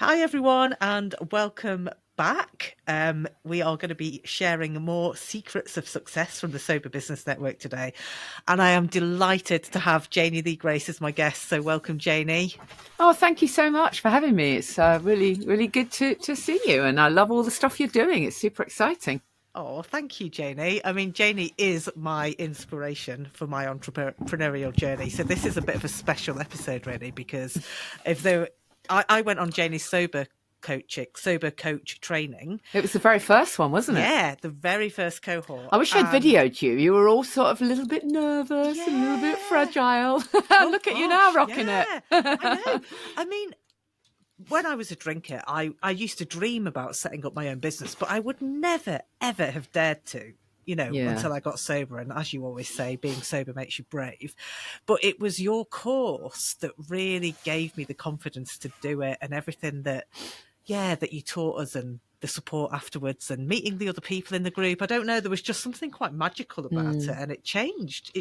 Hi, everyone, and welcome back. We are going to be sharing more secrets of success from the Sober Business Network today. And I am delighted to have Janey Lee Grace as my guest. So welcome, Janey. Oh, thank you so much for having me. It's really, really good to see you. And I love all the stuff you're doing. It's super exciting. Oh, thank you, Janey. I mean, Janey is my inspiration for my entrepreneurial journey. So this is a bit of a special episode, really, because I went on Janey's sober coach training. It was the very first one, wasn't it? Yeah, the very first cohort. I wish I'd videoed you. You were all sort of a little bit nervous, a little bit fragile. Oh, Look at you now, rocking it. I know. it. I mean, when I was a drinker, I used to dream about setting up my own business, but I would never, ever have dared to, until I got sober. And as you always say, being sober makes you brave. But it was your course that really gave me the confidence to do it, and everything that you taught us, and the support afterwards, and meeting the other people in the group. I don't know, there was just something quite magical about it, and it changed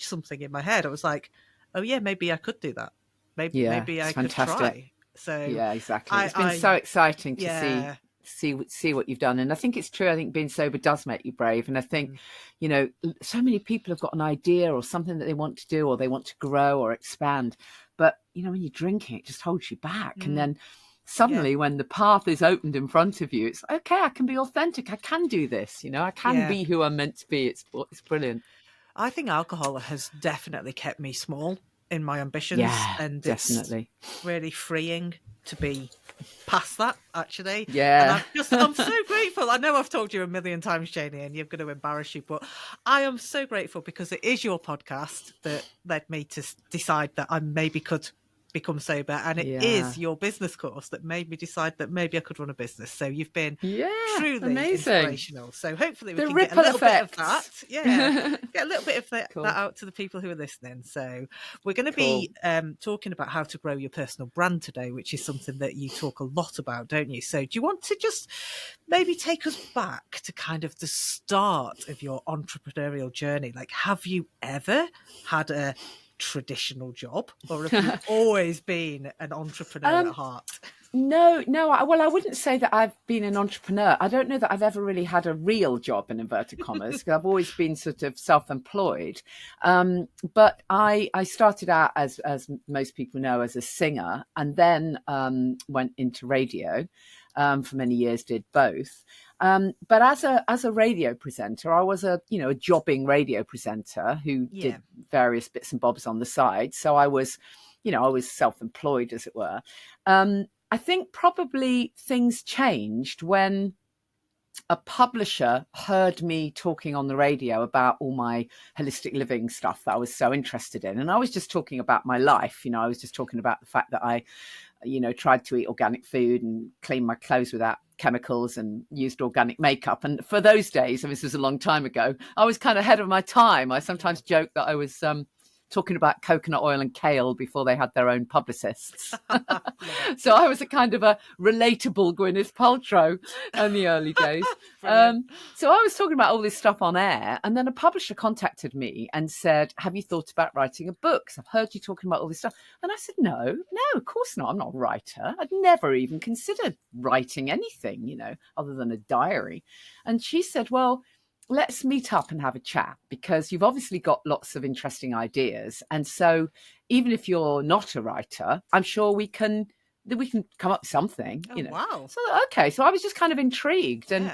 something in my head. I was like, oh yeah, maybe I could do that. Maybe I could try. So yeah, exactly. It's been so exciting to see what you've done. And I think it's true. I think being sober does make you brave. And I think, so many people have got an idea or something that they want to do, or they want to grow or expand. But, when you're drinking, it just holds you back. And then suddenly when the path is opened in front of you, it's okay, I can be authentic. I can do this. I can be who I'm meant to be. It's brilliant. I think alcohol has definitely kept me small in my ambitions. Yeah, and definitely. It's really freeing to be past that, actually. Yeah. And I'm so grateful. I know I've told you a million times, Janey, and you're going to embarrass you, but I am so grateful because it is your podcast that led me to decide that I maybe could become sober, and it is your business course that made me decide that maybe I could run a business. So you've been truly amazing. Inspirational. So hopefully we can get a little bit of that. Get a little bit of that out to the people who are listening. So we're going to be talking about how to grow your personal brand today, which is something that you talk a lot about, don't you? So do you want to just maybe take us back to kind of the start of your entrepreneurial journey? Like, have you ever had a traditional job, or have you always been an entrepreneur at heart? No. Well, I wouldn't say that I've been an entrepreneur. I don't know that I've ever really had a real job, in inverted commas, because I've always been sort of self-employed. But I started out, as most people know, as a singer, and then went into radio. For many years, did both. But as a radio presenter, I was a jobbing radio presenter who did various bits and bobs on the side. So I was self-employed, as it were. I think probably things changed when a publisher heard me talking on the radio about all my holistic living stuff that I was so interested in. And I was just talking about my life. I was just talking about the fact that I tried to eat organic food and clean my clothes without chemicals and used organic makeup. And for those days, and this was a long time ago, I was kind of ahead of my time. I sometimes joke that I was talking about coconut oil and kale before they had their own publicists. So I was a kind of a relatable Gwyneth Paltrow in the early days. So I was talking about all this stuff on air, and then a publisher contacted me and said, have you thought about writing a book? So I've heard you talking about all this stuff. And I said, no, of course not. I'm not a writer. I'd never even considered writing anything, other than a diary. And she said, well, let's meet up and have a chat, because you've obviously got lots of interesting ideas. And so even if you're not a writer, I'm sure we can come up with something, Wow. So, okay. So I was just kind of intrigued. And,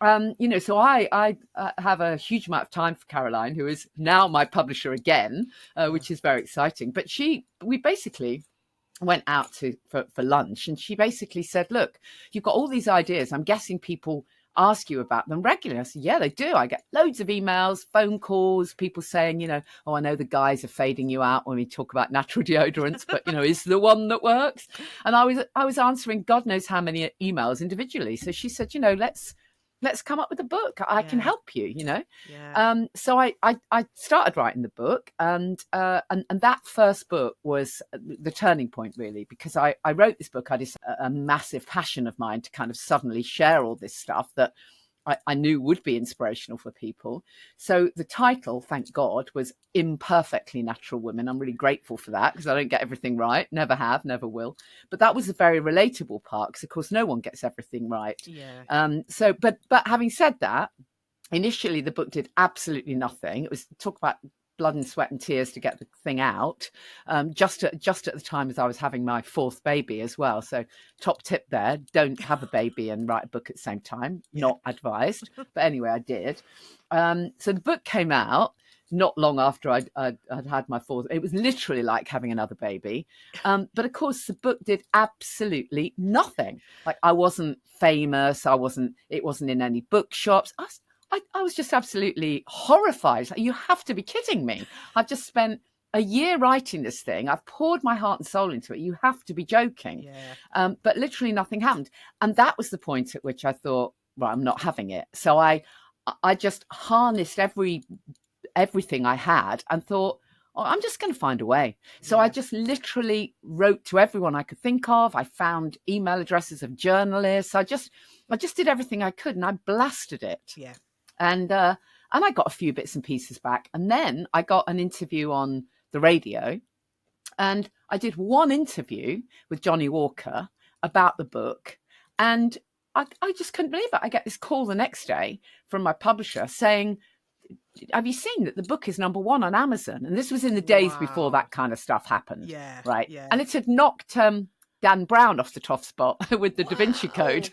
so I have a huge amount of time for Caroline, who is now my publisher again, which is very exciting. But we basically went out for lunch, and she basically said, look, you've got all these ideas. I'm guessing people ask you about them regularly. I said, yeah, they do. I get loads of emails, phone calls, people saying, oh, I know the guys are fading you out when we talk about natural deodorants, but is the one that works? And I was answering God knows how many emails individually. So she said, let's come up with a book. I can help you, So I started writing the book, and that first book was the turning point, really, because I wrote this book. I just a massive passion of mine to kind of suddenly share all this stuff that I knew would be inspirational for people. So the title, thank God, was Imperfectly Natural Woman. I'm really grateful for that, because I don't get everything right. Never have, never will. But that was a very relatable part, because of course no one gets everything right. But having said that, initially the book did absolutely nothing. It was talk about blood and sweat and tears to get the thing out, just at the time as I was having my 4th baby as well. So top tip there, don't have a baby and write a book at the same time. Not advised. But anyway, I did. So the book came out not long after I'd had my 4th. It was literally like having another baby. But of course, the book did absolutely nothing. Like, I wasn't famous. It wasn't in any bookshops. I was just absolutely horrified. Like, you have to be kidding me. I've just spent a year writing this thing. I've poured my heart and soul into it. You have to be joking. But literally nothing happened. And that was the point at which I thought, right, I'm not having it. So I just harnessed everything I had and thought, oh, I'm just going to find a way. So I just literally wrote to everyone I could think of. I found email addresses of journalists. I just did everything I could, and I blasted it. And I got a few bits and pieces back. And then I got an interview on the radio. And I did one interview with Johnny Walker about the book. And I just couldn't believe it. I get this call the next day from my publisher saying, have you seen that the book is #1 on Amazon? And this was in the days before that kind of stuff happened. And it had knocked Dan Brown off the top spot with the Da Vinci Code.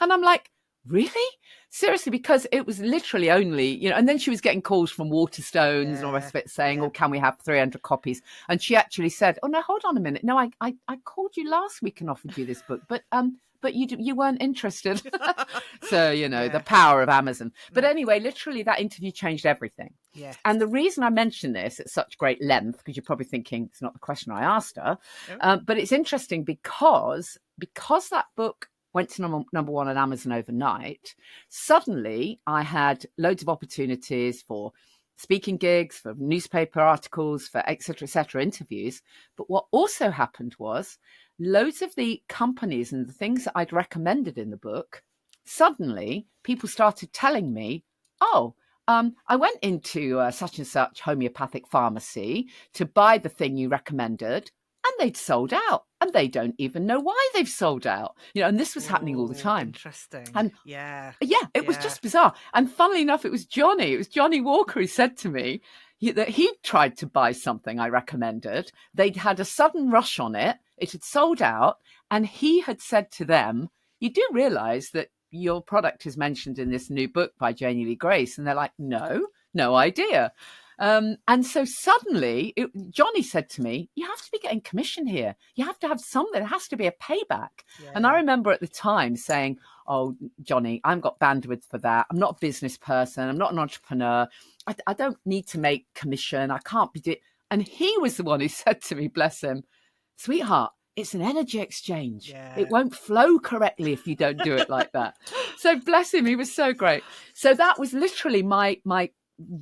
And I'm like, really? Seriously? Because it was literally only, and then she was getting calls from Waterstones and all the rest of it saying, oh, can we have 300 copies? And she actually said, oh, no, hold on a minute. No, I called you last week and offered you this book, but you weren't interested. So, the power of Amazon. But anyway, literally that interview changed everything. And the reason I mention this at such great length, because you're probably thinking it's not the question I asked her, but it's interesting because that book went to #1 on Amazon overnight, suddenly I had loads of opportunities for speaking gigs, for newspaper articles, for et cetera, interviews. But what also happened was loads of the companies and the things that I'd recommended in the book, suddenly people started telling me, oh, I went into such and such homeopathic pharmacy to buy the thing you recommended, and they'd sold out, and they don't even know why they've sold out. And this was happening all the time. Interesting. And it was just bizarre. And funnily enough, it was Johnny Walker who said to me that he tried to buy something I recommended. They'd had a sudden rush on it. It had sold out. And he had said to them, you do realize that your product is mentioned in this new book by Janey Lee Grace? And they're like, no idea. And so suddenly Johnny said to me, you have to be getting commission here. You have to have something. There has to be a payback. And I remember at the time saying, oh, Johnny, I haven't got bandwidth for that. I'm not a business person. I'm not an entrepreneur. I don't need to make commission. I can't be doing. And he was the one who said to me, bless him, sweetheart, it's an energy exchange. It won't flow correctly if you don't do it like that. So bless him. He was so great. So that was literally my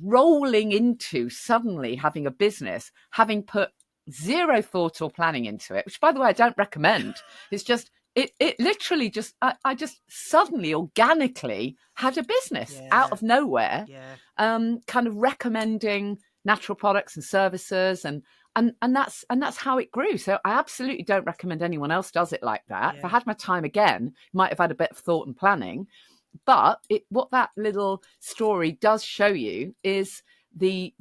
rolling into suddenly having a business, having put zero thought or planning into it, which, by the way, I don't recommend. It's just, it literally just, I just suddenly organically had a business out of nowhere, kind of recommending natural products and services. And that's how it grew. So I absolutely don't recommend anyone else does it like that. If I had my time again, might have had a bit of thought and planning. But what that little story does show you is the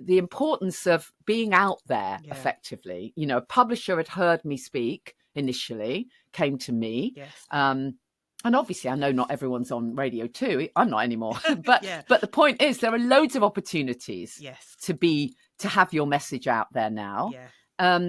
importance of being out there effectively. A publisher had heard me speak initially, came to me. And obviously, I know not everyone's on radio too. I'm not anymore. But the point is, there are loads of opportunities to have your message out there now.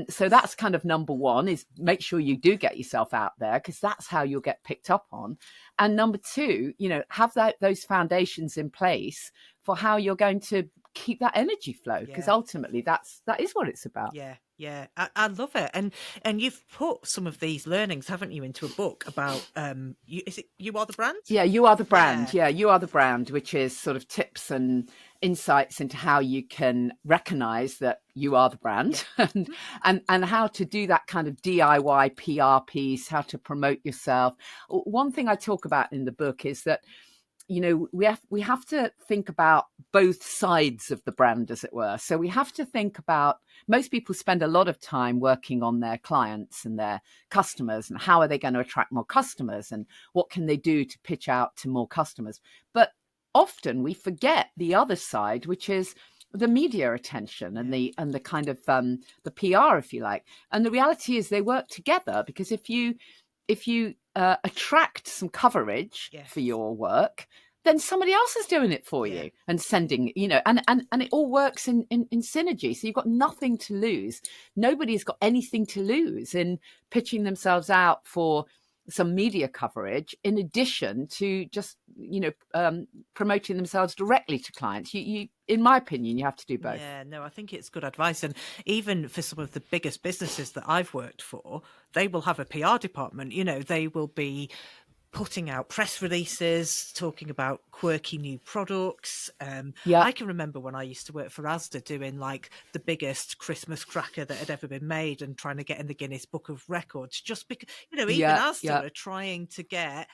So that's kind of #1, is make sure you do get yourself out there, because that's how you'll get picked up on. And #2, have those foundations in place for how you're going to keep that energy flow, because ultimately that is what it's about. I love it. And you've put some of these learnings, haven't you, into a book about is it You Are the Brand? You Are the Brand. You Are the Brand, which is sort of tips and insights into how you can recognize that you are the brand, and how to do that kind of DIY PR piece, how to promote yourself. One thing I talk about in the book is that we have to think about both sides of the brand, as it were. So we have to think about, most people spend a lot of time working on their clients and their customers, and how are they going to attract more customers, and what can they do to pitch out to more customers. But often we forget the other side, which is the media attention and the kind of the PR, if you like. And the reality is they work together, because if you attract some coverage for your work, then somebody else is doing it for you and sending, and it all works in synergy. So you've got nothing to lose. Nobody's got anything to lose in pitching themselves out for some media coverage, in addition to just, promoting themselves directly to clients. You, in my opinion, you have to do both. Yeah, no, I think it's good advice. And even for some of the biggest businesses that I've worked for, they will have a PR department. They will be putting out press releases, talking about quirky new products. I can remember when I used to work for Asda, doing like the biggest Christmas cracker that had ever been made and trying to get in the Guinness Book of Records, just because, even Asda are trying to get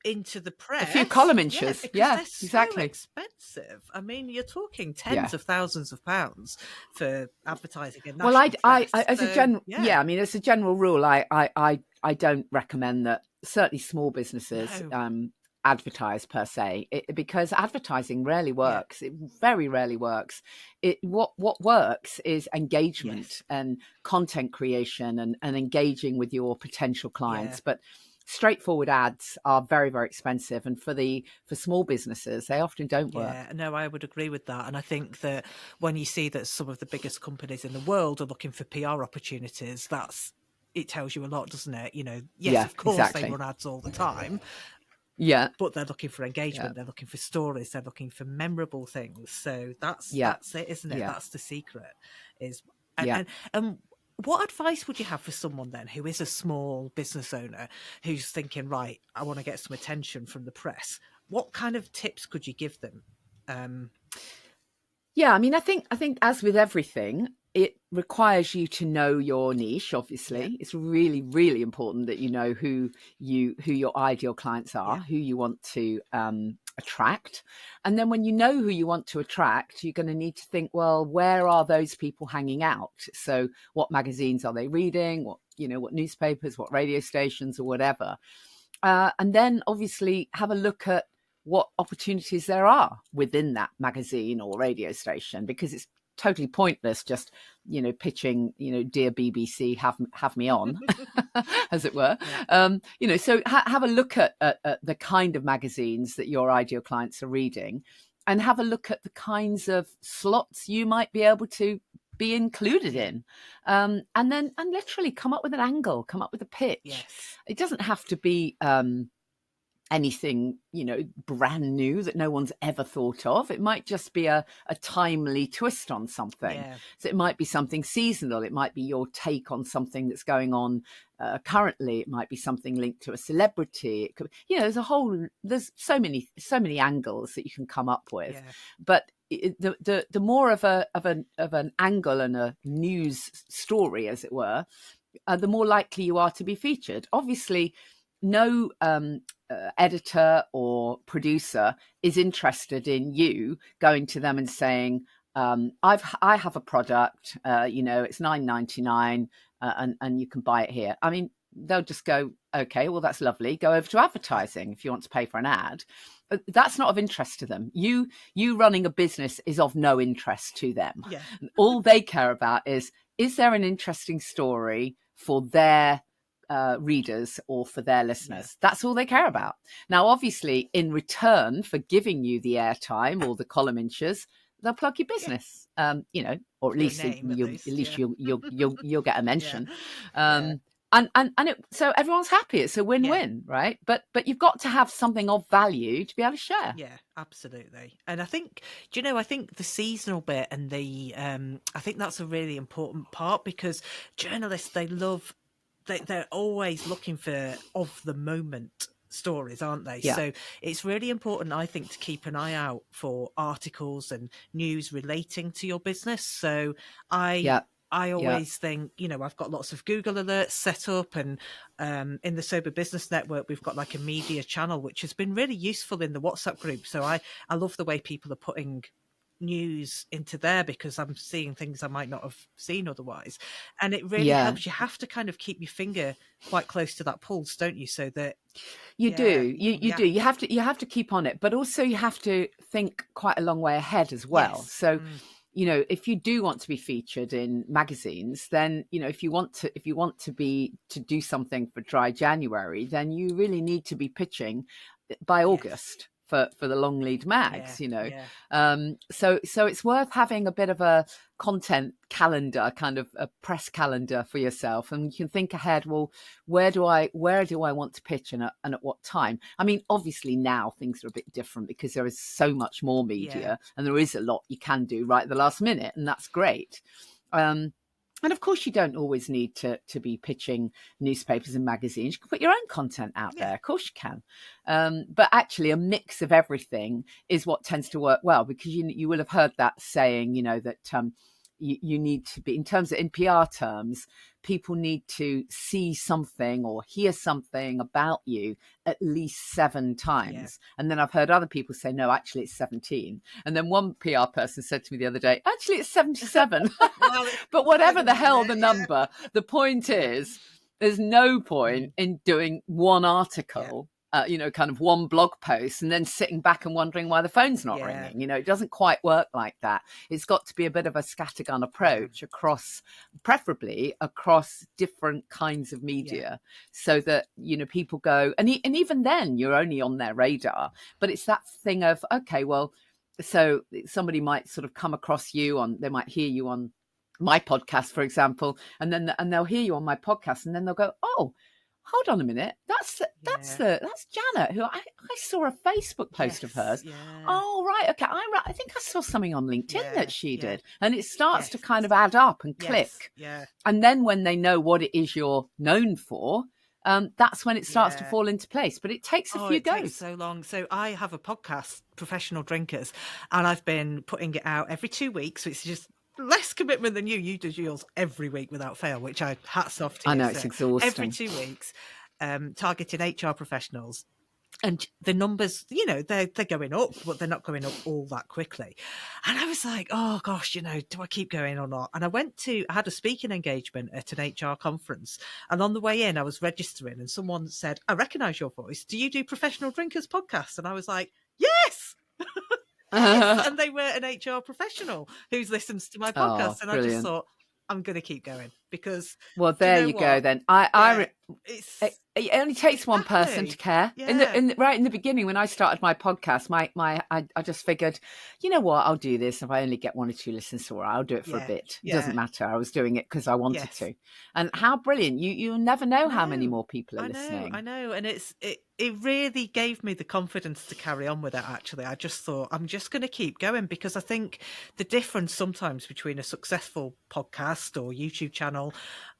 into the press. A few column inches. They're exactly. So expensive. I mean, you're talking tens of thousands of pounds for advertising in national press. As a general rule, I don't recommend that. Certainly small businesses advertise per se, because advertising rarely works. It very rarely works. What works is engagement and content creation and engaging with your potential clients. But straightforward ads are very, very expensive, and for small businesses, they often don't work. Yeah, no, I would agree with that. And I think that when you see that some of the biggest companies in the world are looking for PR opportunities, it tells you a lot, doesn't it? Of course, they run ads all the time. Yeah, but they're looking for engagement. They're looking for stories. They're looking for memorable things. So that's it, isn't it? That's the secret. And what advice would you have for someone then who is a small business owner who's thinking, right, I want to get some attention from the press? What kind of tips could you give them? I think as with everything, it requires you to know your niche. Obviously, it's really, really important that you know who your ideal clients are, who you want to attract. And then when you know who you want to attract, you're going to need to think, well, where are those people hanging out? So what magazines are they reading? What newspapers, what radio stations, or whatever. And then obviously have a look at what opportunities there are within that magazine or radio station, because it's totally pointless just pitching dear BBC, have me on, as it were. So have a look at the kind of magazines that your ideal clients are reading, and have a look at the kinds of slots you might be able to be included in, and literally come up with an angle, come up with a pitch. It doesn't have to be anything brand new that no one's ever thought of. It might just be a timely twist on something. So it might be something seasonal. It might be your take on something that's going on currently. It might be something linked to a celebrity. It could, there's so many angles that you can come up with. But the more of an angle and a news story, as it were, the more likely you are to be featured. Obviously, no editor or producer is interested in you going to them and saying, I have a product, it's $9.99 and you can buy it here. I mean, they'll just go, okay, well, that's lovely. Go over to advertising if you want to pay for an ad. That's not of interest to them. You running a business is of no interest to them. All they care about is there an interesting story for their readers or for their listeners? That's all they care about. Now, obviously, in return for giving you the airtime or the column inches, they'll plug your business. Or at least you'll get a mention. So everyone's happy. It's a win-win, right? But you've got to have something of value to be able to share. Yeah, absolutely. And I think, I think the seasonal bit and I think that's a really important part, because journalists, they're always looking for of the moment stories, aren't they? So it's really important, I think, to keep an eye out for articles and news relating to your business. So I I always think, I've got lots of Google alerts set up, and in the Sober Business Network, we've got like a media channel, which has been really useful in the WhatsApp group. So I love the way people are putting news into there, because I'm seeing things I might not have seen otherwise. And it really helps. You have to kind of keep your finger quite close to that pulse, don't you? So that you do. You have to keep on it, but also you have to think quite a long way ahead as well. Yes. So if you do want to be featured in magazines, then, if you want to do something for Dry January, then you really need to be pitching by August for the long lead mags, So it's worth having a bit of a content calendar, kind of a press calendar for yourself, and you can think ahead. Well, where do I want to pitch, and at what time? I mean, obviously now things are a bit different because there is so much more media, and there is a lot you can do right at the last minute, and that's great. And of course, you don't always need to be pitching newspapers and magazines. You can put your own content out there. Of course you can. But actually, a mix of everything is what tends to work well, because you will have heard that saying, that you need to be, in PR terms, people need to see something or hear something about you at least 7 times. And then I've heard other people say, no, actually it's 17. And then one PR person said to me the other day, actually it's 77. But whatever the hell the number, the point is, there's no point in doing one article, kind of one blog post, and then sitting back and wondering why the phone's not ringing. It doesn't quite work like that. It's got to be a bit of a scattergun approach preferably across different kinds of media, so that, people go, and even then you're only on their radar. But it's that thing of, okay, well, so somebody might sort of come across they might hear you on my podcast, for example, and they'll hear you on my podcast, and then they'll go, oh, hold on a minute, that's Janet, who I saw a Facebook post of hers. Oh, right, okay, I think I saw something on LinkedIn that she did, and it starts to kind of add up and click. And then when they know what it is you're known for, that's when it starts to fall into place. But it takes a few goes. It takes so long. So I have a podcast, Professional Drinkers, and I've been putting it out every 2 weeks. So it's just less commitment than you do yours every week without fail, which I hats off to you. I know, it's exhausting. Every 2 weeks, targeting HR professionals. And the numbers, they're going up, but they're not going up all that quickly. And I was like, oh gosh, do I keep going or not? And I had a speaking engagement at an HR conference. And on the way in, I was registering, and someone said, I recognize your voice. Do you do Professional Drinkers podcast? And I was like, yes. Yes. And they were an HR professional who listens to my podcast. And brilliant. I just thought, I'm going to keep going, because there you go then. It only takes one person to care. Right in the beginning, when I started my podcast, I just figured, you know what, I'll do this. If I only get 1 or 2 listens, or I'll do it for a bit. It doesn't matter. I was doing it because I wanted to. And how brilliant! You never know how many more people are listening. I know, and it really gave me the confidence to carry on with it. Actually, I just thought, I'm just going to keep going, because I think the difference sometimes between a successful podcast or YouTube channel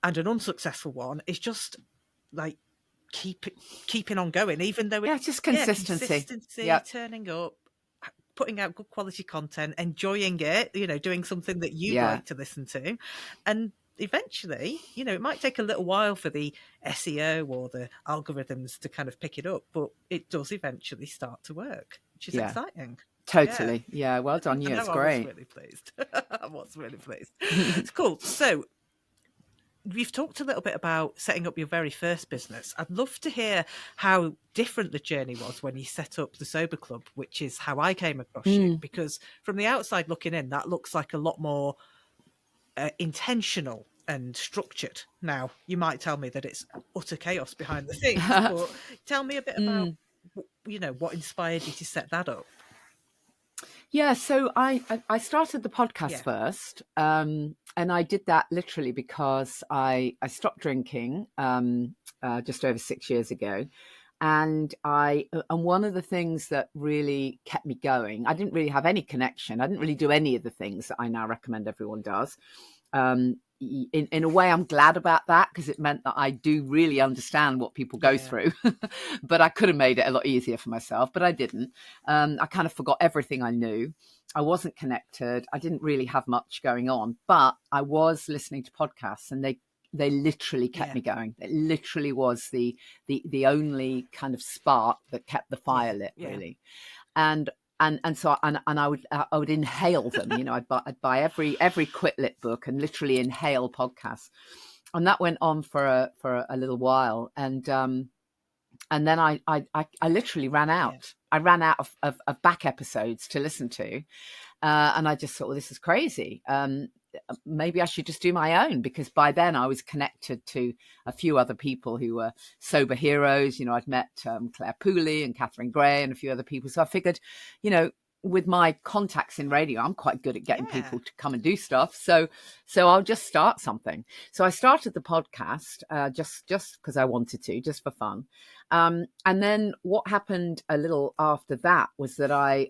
and an unsuccessful one is just like keeping on going, even though it's just consistency, turning up, putting out good quality content, enjoying it, doing something that you like to listen to. And eventually, it might take a little while for the SEO or the algorithms to kind of pick it up, but it does eventually start to work, which is exciting. Totally. Yeah. Well done you. It's great. I was really pleased. It's cool. So we've talked a little bit about setting up your very first business. I'd love to hear how different the journey was when you set up the Sober Club, which is how I came across you, because from the outside looking in, that looks like a lot more intentional and structured. Now, you might tell me that it's utter chaos behind the scenes, but tell me a bit about, what inspired you to set that up. Yeah, so I started the podcast first, and I did that literally because I stopped drinking just over 6 years ago, and one of the things that really kept me going, I didn't really have any connection. I didn't really do any of the things that I now recommend everyone does. in a way, I'm glad about that, because it meant that I do really understand what people go through. But I could have made it a lot easier for myself, but I didn't. I kind of forgot everything I knew. I wasn't connected. I didn't really have much going on, but I was listening to podcasts, and they literally kept me going. It literally was the only kind of spark that kept the fire lit, really. And so I would inhale them. You know, I'd buy every Quit Lit book and literally inhale podcasts, and that went on for a little while. And then I literally ran out. I ran out of back episodes to listen to, and I just thought, well, this is crazy. Maybe I should just do my own, because by then I was connected to a few other people who were sober heroes. You know, I'd met Claire Pooley and Catherine Gray and a few other people. So I figured, you know, with my contacts in radio, I'm quite good at getting people to come and do stuff. So I'll just start something. So I started the podcast just because I wanted to, just for fun. And then what happened a little after that was that I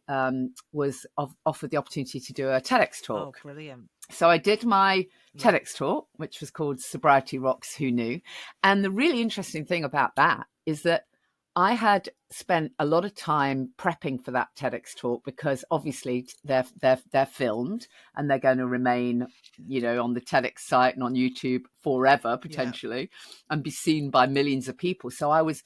was offered the opportunity to do a TEDx talk. Oh, brilliant. So I did my TEDx talk, which was called Sobriety Rocks, Who Knew? And the really interesting thing about that is that I had spent a lot of time prepping for that TEDx talk, because obviously they're filmed and they're going to remain, you know, on the TEDx site and on YouTube forever, potentially, and be seen by millions of people. So I was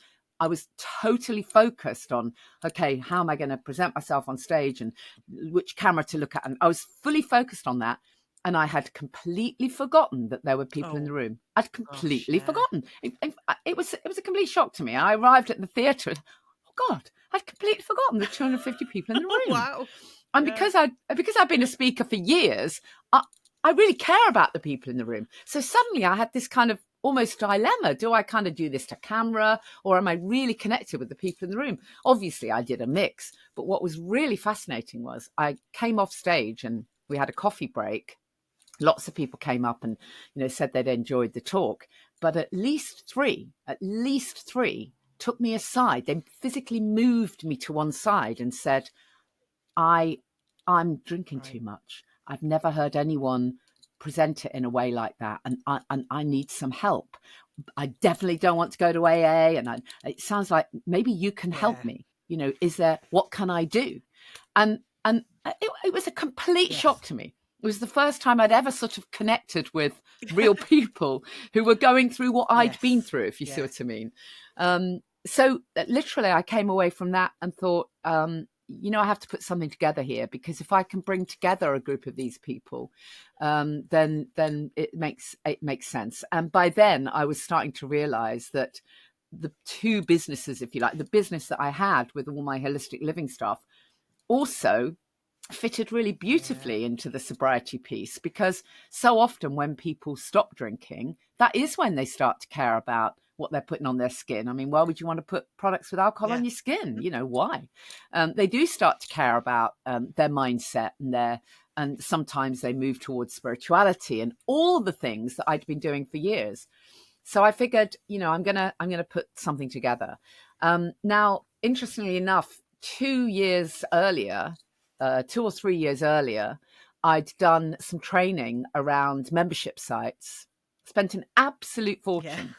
totally focused on, okay, how am I going to present myself on stage and which camera to look at? And I was fully focused on that. And I had completely forgotten that there were people in the room. I'd completely forgotten. It was a complete shock to me. I arrived at the theatre. Oh God, I'd completely forgotten the 250 people in the room. Wow. And because I've been a speaker for years, I really care about the people in the room. So suddenly I had this kind of almost dilemma. Do I kind of do this to camera, or am I really connected with the people in the room? Obviously, I did a mix. But what was really fascinating was I came off stage and we had a coffee break. Lots of people came up and, you know, said they'd enjoyed the talk, but at least three took me aside. They physically moved me to one side and said, I'm drinking too much. I've never heard anyone present it in a way like that. And I need some help. I definitely don't want to go to AA. And it sounds like maybe you can help me. You know, what can I do? And it was a complete shock to me. It was the first time I'd ever sort of connected with real people who were going through what I'd been through, if you see what I mean. So literally I came away from that and thought, you know, I have to put something together here, because if I can bring together a group of these people, then it makes sense. And by then I was starting to realize that the two businesses, if you like, the business that I had with all my holistic living stuff also fitted really beautifully into the sobriety piece, because so often when people stop drinking, that is when they start to care about what they're putting on their skin. I mean, why would you want to put products with alcohol on your skin? You know, why? They do start to care about their mindset and sometimes they move towards spirituality and all the things that I'd been doing for years. So I figured, you know, I'm gonna put something together. Now, interestingly enough, 2 or 3 years earlier, I'd done some training around membership sites, spent an absolute fortune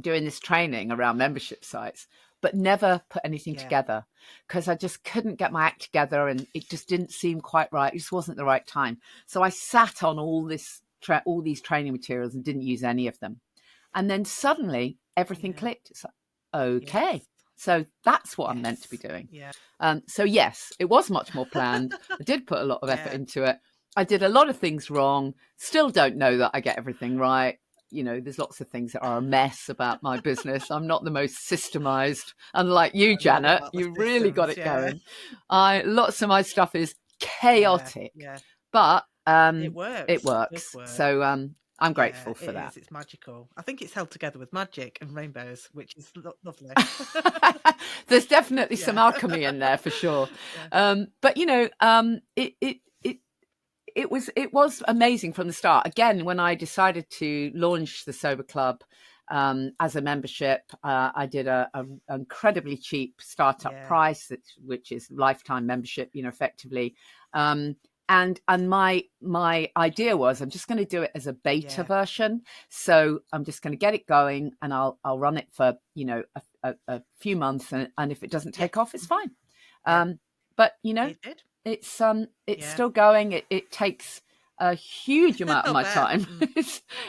doing this training around membership sites, but never put anything together, because I just couldn't get my act together and it just didn't seem quite right. It just wasn't the right time. So I sat on all these training materials and didn't use any of them. And then suddenly everything clicked. It's like, okay. So that's what I'm meant to be doing. So yes, it was much more planned. I did put a lot of effort into it. I did a lot of things wrong. Still don't know that I get everything right. You know, there's lots of things that are a mess about my business. I'm not the most systemized. Unlike you, Janet, you really got it going. Lots of my stuff is chaotic, but it works. So I'm grateful for that. It's magical. I think it's held together with magic and rainbows, which is lovely. There's definitely some alchemy in there for sure. But you know, it was amazing from the start. Again, when I decided to launch the Sober Club as a membership, I did an incredibly cheap startup price, which is lifetime membership, you know, effectively. and my idea was I'm just going to do it as a beta version. So I'm just going to get it going, and I'll run it for, you know, a few months, and if it doesn't take off, it's fine. But you know, it's still going. It takes a huge amount of my time.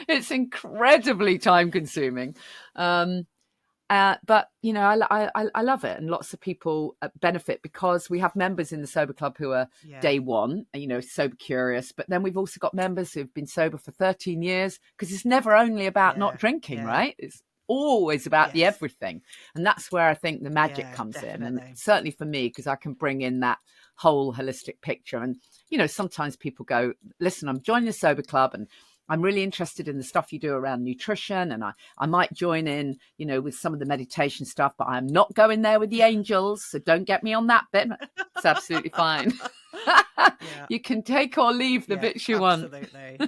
It's incredibly time consuming. But you know, I love it, and lots of people benefit because we have members in the Sober Club who are day one, you know, sober curious. But then we've also got members who've been sober for 13 years, because it's never only about not drinking, right? It's always about the everything, and that's where I think the magic comes in. And certainly for me, because I can bring in that whole holistic picture. And you know, sometimes people go, listen, I'm joining the Sober Club, and I'm really interested in the stuff you do around nutrition, and I might join in, you know, with some of the meditation stuff, but I'm not going there with the angels, so don't get me on that bit. It's absolutely fine. You can take or leave the bits you want.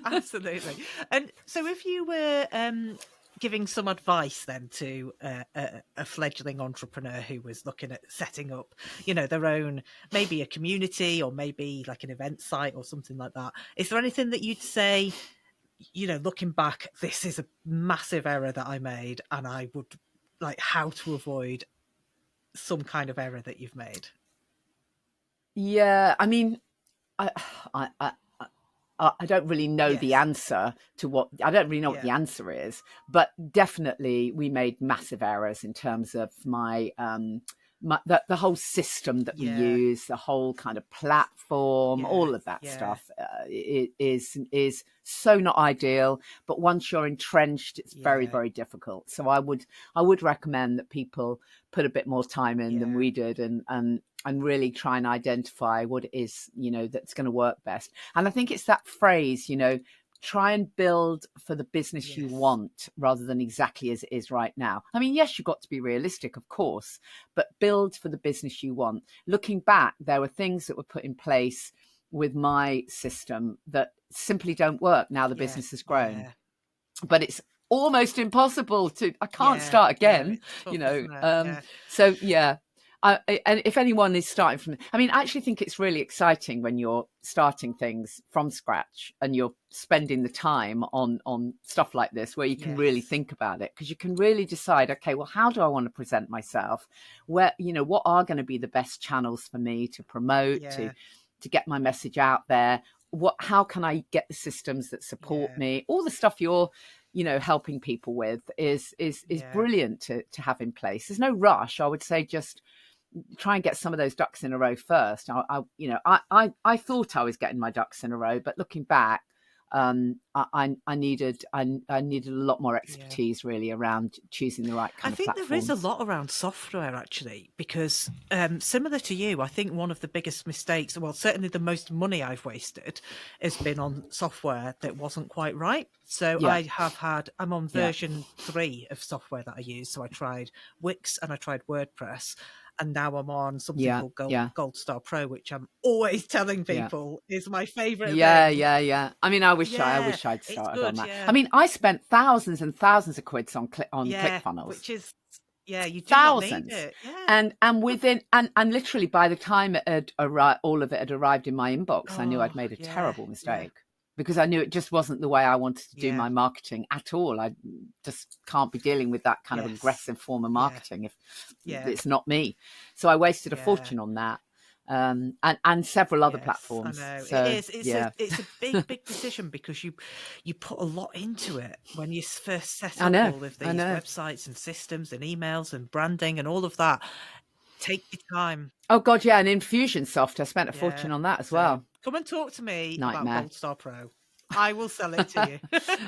Absolutely. And so if you were giving some advice then to a fledgling entrepreneur who was looking at setting up, you know, their own, maybe a community or maybe like an event site or something like that, is there anything that you'd say, you know, looking back, this is a massive error that I made, and I would like how to avoid some kind of error that you've made? Yeah, I mean, I don't really know the answer to what, I don't really know what the answer is, but definitely we made massive errors in terms of the whole system that we use, the whole kind of platform, all of that stuff is so not ideal. But once you're entrenched, it's very, very difficult. So I would recommend that people put a bit more time in than we did, and really try and identify what it is, you know, that's going to work best. And I think it's that phrase, you know, try and build for the business you want rather than exactly as it is right now. I mean, yes, you've got to be realistic, of course, but build for the business you want. Looking back, there were things that were put in place with my system that simply don't work now the business has grown. But it's almost impossible to, I can't start again, tough, you know. So and if anyone is starting from, I mean, I actually think it's really exciting when you're starting things from scratch and you're spending the time on stuff like this, where you can really think about it, because you can really decide, okay, well, how do I want to present myself? Where, you know, what are going to be the best channels for me to promote, to get my message out there? How can I get the systems that support me? All the stuff you're, you know, helping people with is brilliant to have in place. There's no rush. I would say just try and get some of those ducks in a row first. I thought I was getting my ducks in a row, but looking back, I needed a lot more expertise really around choosing the right kind of platforms. I think there is a lot around software actually, because similar to you, I think one of the biggest mistakes, well, certainly the most money I've wasted, has been on software that wasn't quite right. So I'm on version 3 of software that I use. So I tried Wix and I tried WordPress, and now I'm on something called Gold Star Pro, which I'm always telling people is my favorite thing. I mean, I wish I'd started on that. I mean, I spent thousands and thousands of quids on ClickFunnels, which is you do thousands. Not need it. And within and literally by the time it had arrived, all of it had arrived in my inbox, I knew I'd made a terrible mistake. Because I knew it just wasn't the way I wanted to do my marketing at all. I just can't be dealing with that kind of aggressive form of marketing if it's not me. So I wasted a fortune on that, and several other platforms. I know. So, it is. It's a big decision, because you put a lot into it when you first set up all of these websites and systems and emails and branding and all of that. Take your time. Oh God, and Infusionsoft, I spent a fortune on that as well. Come and talk to me about Gold Star Pro. I will sell it to you.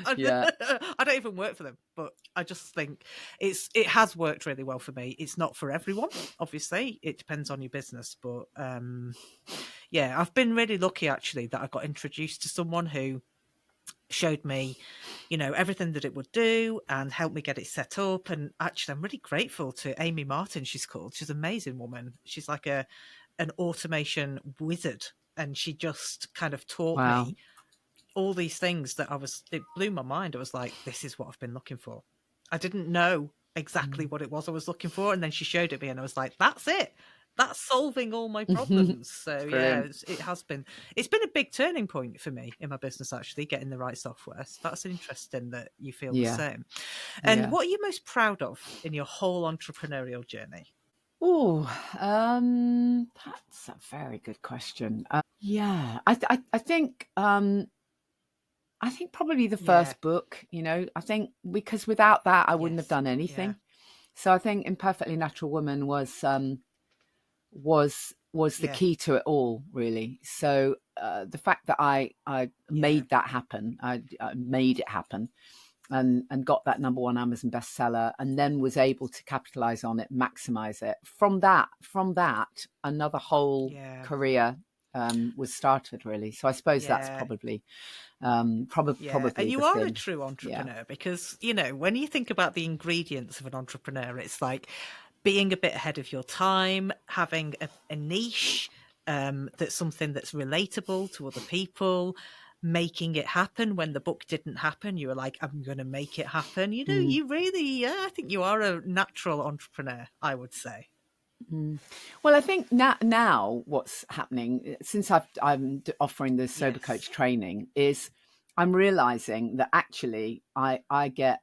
I don't even work for them, but I just think it has worked really well for me. It's not for everyone, obviously. It depends on your business, but I've been really lucky actually that I got introduced to someone who showed me, you know, everything that it would do and helped me get it set up. And actually, I'm really grateful to Amy Martin, she's called. She's an amazing woman. She's like an automation wizard. And she just kind of taught me all these things that it blew my mind. I was like, this is what I've been looking for. I didn't know exactly what it was I was looking for. And then she showed it me and I was like, that's it. that's solving all my problems. So yeah, Brilliant. it's been a big turning point for me in my business, actually, getting the right software. So that's interesting that you feel the same. And what are you most proud of in your whole entrepreneurial journey? Oh, that's a very good question. Yeah, I think probably the Yeah. first book, I think because without that, I wouldn't have Yes. done Yeah. anything. So I think Imperfectly Natural Woman was the Yeah. key to it all, really. So the fact that I Yeah. made that happen, I made it happen, and got that #1 Amazon bestseller, and then was able to capitalize on it, maximize it. From that, another whole Yeah. career was started, really. So I suppose that's Yeah. Yeah, and probably the you are a thing. true Yeah. entrepreneur because, when you think about the ingredients of an entrepreneur, it's like being a bit ahead of your time, having a niche that's something that's relatable to other people, making it happen when the book didn't happen. You were like, I'm going to make it happen. You really, I think you are a natural entrepreneur, I would say. Well, I think now what's happening since I'm offering the sober Yes. coach training is I'm realizing that actually I get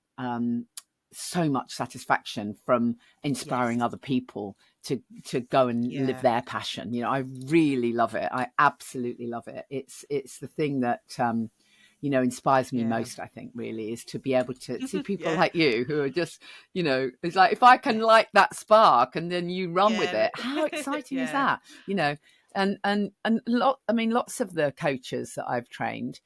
so much satisfaction from inspiring Yes. other people to go and live Yeah. their passion. I really love it. I absolutely love it. It's the thing that inspires me Yeah. most, I think, really, is to be able to see people Yeah. like you who are just, it's like, if I can Yes. light that spark and then you run with Yeah. it, how exciting is Yeah. that? Lots of the coaches that I've trained,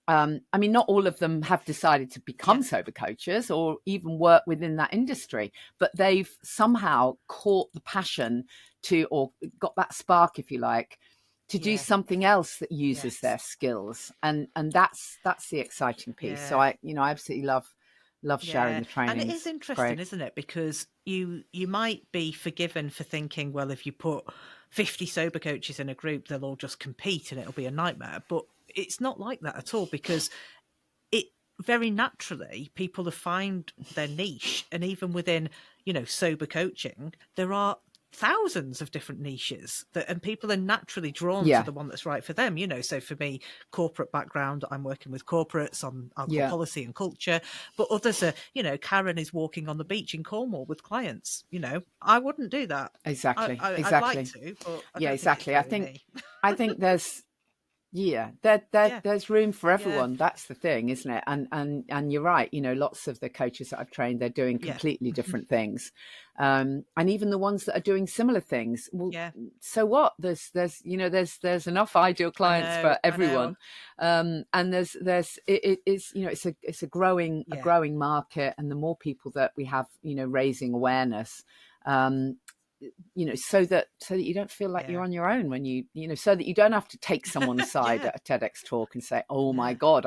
not all of them have decided to become Yeah. sober coaches or even work within that industry, but they've somehow caught the passion or got that spark, if you like, to do Yeah. something else that uses Yes. their skills, and that's the exciting piece. So Yeah. I absolutely love sharing Yeah. the And it is trainings. It's interesting, great. isn't it? Because you might be forgiven for thinking, well, if you put 50 sober coaches in a group, they'll all just compete and it'll be a nightmare. But it's not like that at all, because it very naturally people have found their niche. And even within, sober coaching, there are thousands of different niches and people are naturally drawn to Yeah, the one that's right for them. So for me, corporate background, I'm working with corporates on alcohol yeah, policy and culture, but others are, Karen is walking on the beach in Cornwall with clients. I wouldn't do that. exactly, I'd like exactly. to, but I Yeah, don't think it's exactly. really me. I think there's Yeah, Yeah. there's room for Yeah. everyone. That's the thing, isn't it? And you're right. Lots of the coaches that I've trained, they're doing Yeah. completely different things, and even the ones that are doing similar things. Well, Yeah. so what? There's enough ideal clients for I know. everyone, and it's it's a growing Yeah. market, and the more people that we have, raising awareness. Um, so that you don't feel like you're Yeah. on your own when so that you don't have to take someone aside Yeah. at a TEDx talk and say, oh my Yeah. God,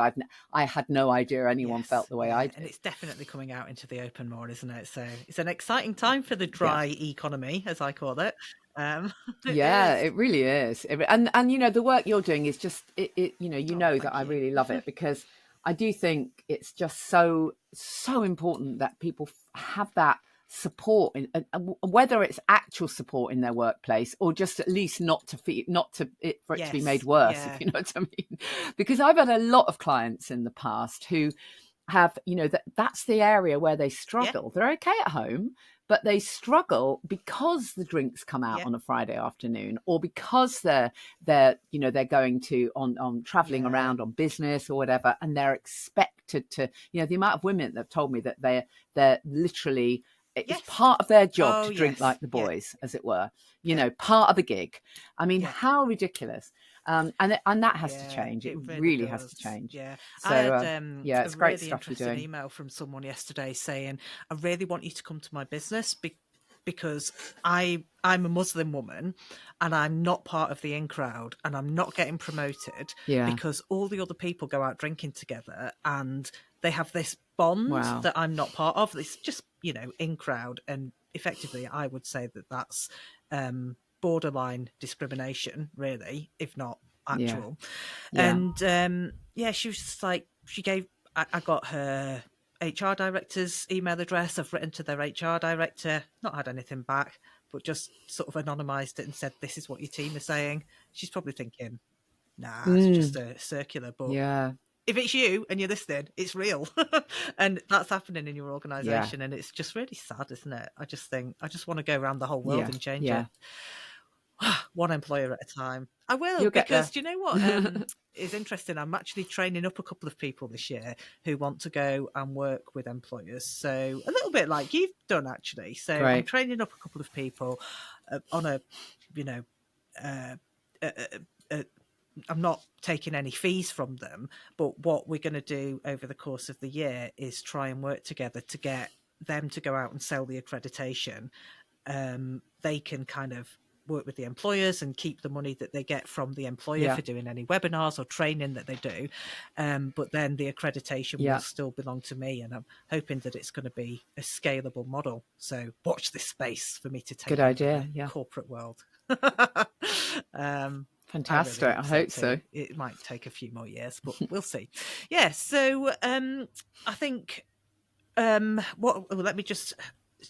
I had no idea anyone felt Yes. the way I Yeah. And did. it's definitely coming out into the open more, isn't it? So it's an exciting time for the Yeah, dry economy, as I call it. It yeah, is. it really is. And the work you're doing is just it Oh, that thank I you. really love it, because I do think it's just so important that people have that support, whether it's actual support in their workplace or just at least for it to be made Yes. worse, if Yeah. you know what I mean. Because I've had a lot of clients in the past who have, that's the area where they Yeah. struggle. They're okay at home, but they struggle because the drinks come out Yeah. on a Friday afternoon, or because they're going to on traveling Yeah. around on business or whatever, and they're expected to, the amount of women that have told me that they're literally, it's Yes. part of their job Oh, to drink yes. like the Yeah. boys, as it were, Yeah. part of the gig. I mean, Yeah. how ridiculous. And that has to Yeah, change. It it really really has to does. change. Yeah. I So had yeah, a it's great really stuff you're interesting doing. email from someone yesterday saying, I really want you to come to my business because I'm a Muslim woman and I'm not part of the in crowd and I'm not getting promoted Yeah. because all the other people go out drinking together and they have this bond Wow. that I'm not part of. It's just, in crowd. And effectively, I would say that that's borderline discrimination, really, if not Yeah. actual. Yeah. And yeah, she was just like, I got her HR director's email address. I've written to their HR director, not had anything back. but just sort of anonymized it and said, this is what your team is saying, she's probably thinking, nah, it's just a circular. But if it's you and you're listening, it's real. And that's happening in your organization. And it's just really sad, isn't it? I just want to go around the whole world and change it. One employer at a time. I will, because do you know what is interesting? I'm actually training up a couple of people this year who want to go and work with employers. So a little bit like you've done, actually. So I'm training up a couple of people on a, I'm not taking any fees from them, but what we're going to do over the course of the year is try and work together to get them to go out and sell the accreditation. They can kind of work with the employers and keep the money that they get from the employer for doing any webinars or training that they do. But then the accreditation will still belong to me. And I'm hoping that it's going to be a scalable model. So watch this space for me to take over the corporate world. Fantastic. I hope so. It might take a few more years, but we'll see. Yeah. So I think let me just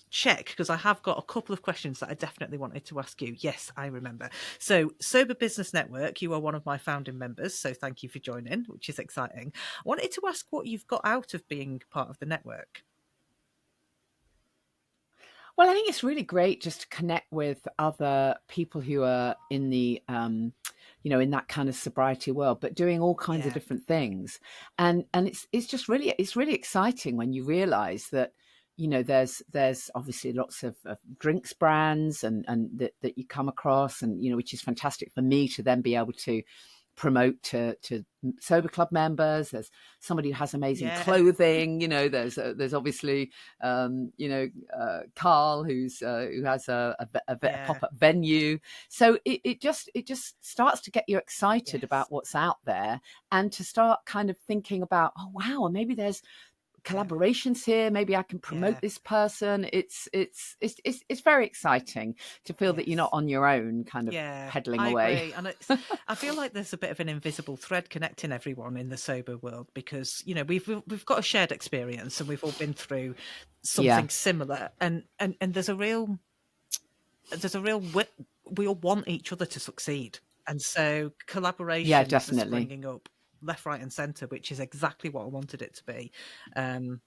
check, because I have got a couple of questions that I definitely wanted to ask you. Yes, I remember. So Sober Business Network, you are one of my founding members, so thank you for joining, which is exciting. I wanted to ask what you've got out of being part of the network. Well, I think it's really great just to connect with other people who are in the in that kind of sobriety world, but doing all kinds of different things. And it's just really, it's really exciting when you realize that, there's obviously lots of drinks brands and that you come across, and, which is fantastic for me to then be able to promote to Sober Club members. There's somebody who has amazing clothing, there's obviously Carl who has a pop-up venue. So it just starts to get you excited about what's out there, and to start kind of thinking about, oh wow, maybe there's collaborations here, maybe I can promote this person. It's very exciting to feel that you're not on your own, kind of peddling away. Agree. And I feel like there's a bit of an invisible thread connecting everyone in the sober world, because we've got a shared experience and we've all been through something similar, and there's a real we all want each other to succeed, and so collaboration is springing up left, right, and centre, which is exactly what I wanted it to be.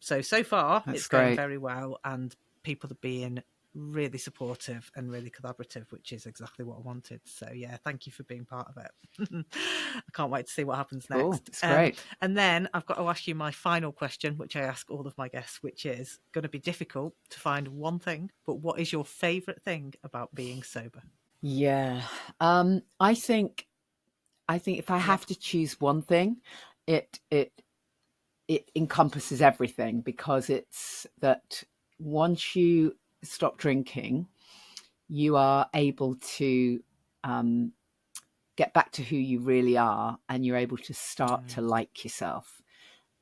So far, it's going very well, and people are being really supportive and really collaborative, which is exactly what I wanted. So yeah, thank you for being part of it. I can't wait to see what happens next. Oh, it's great. And then I've got to ask you my final question, which I ask all of my guests, which is going to be difficult to find one thing, but what is your favourite thing about being sober? Yeah, I think if I have to choose one thing, it encompasses everything, because it's that once you stop drinking, you are able to get back to who you really are, and you're able to start to like yourself.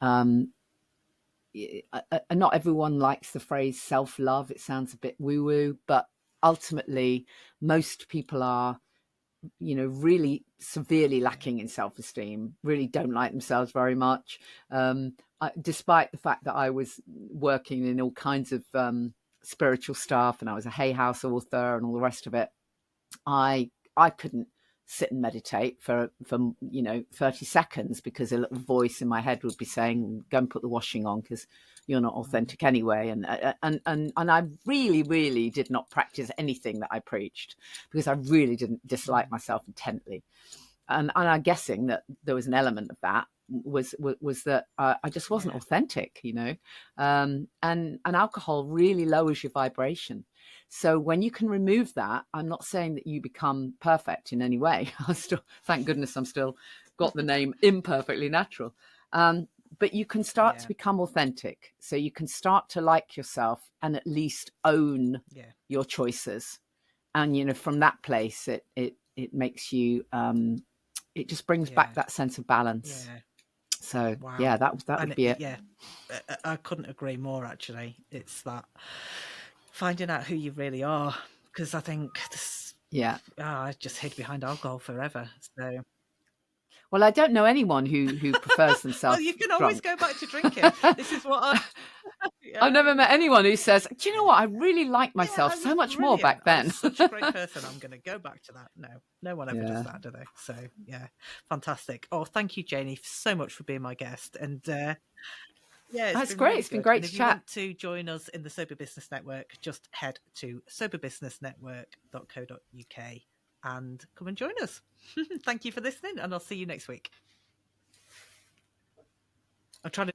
Not everyone likes the phrase self-love. It sounds a bit woo-woo, but ultimately most people are really severely lacking in self-esteem, really don't like themselves very much. Despite the fact that I was working in all kinds of spiritual stuff, and I was a Hay House author and all the rest of it, I couldn't sit and meditate for 30 seconds, because a little voice in my head would be saying, go and put the washing on, because you're not authentic anyway. And I really, really did not practice anything that I preached, because I really didn't dislike myself intently. And I'm guessing that there was an element of that was that I just wasn't authentic, and alcohol really lowers your vibration. So when you can remove that, I'm not saying that you become perfect in any way. Thank goodness I'm still got the name Imperfectly Natural. But you can start to become authentic. So you can start to like yourself and at least own your choices. And, from that place, it makes you, it just brings back that sense of balance. Yeah. So, that would be it. Yeah, I couldn't agree more, actually. It's that finding out who you really are, because I think I just hid behind alcohol forever. So, well, I don't know anyone who prefers themselves. Well, you can always go back to drinking. This is what I've never met anyone who says, do you know what? I really liked myself so much more back then. I was such a great person. I'm going to go back to that. No one ever does that, do they? So, yeah, fantastic. Oh, thank you, Janey, so much for being my guest. And that's great. It's been great to chat. If you want to join us in the Sober Business Network, just head to soberbusinessnetwork.co.uk and come and join us. Thank you for listening, and I'll see you next week. I'm trying to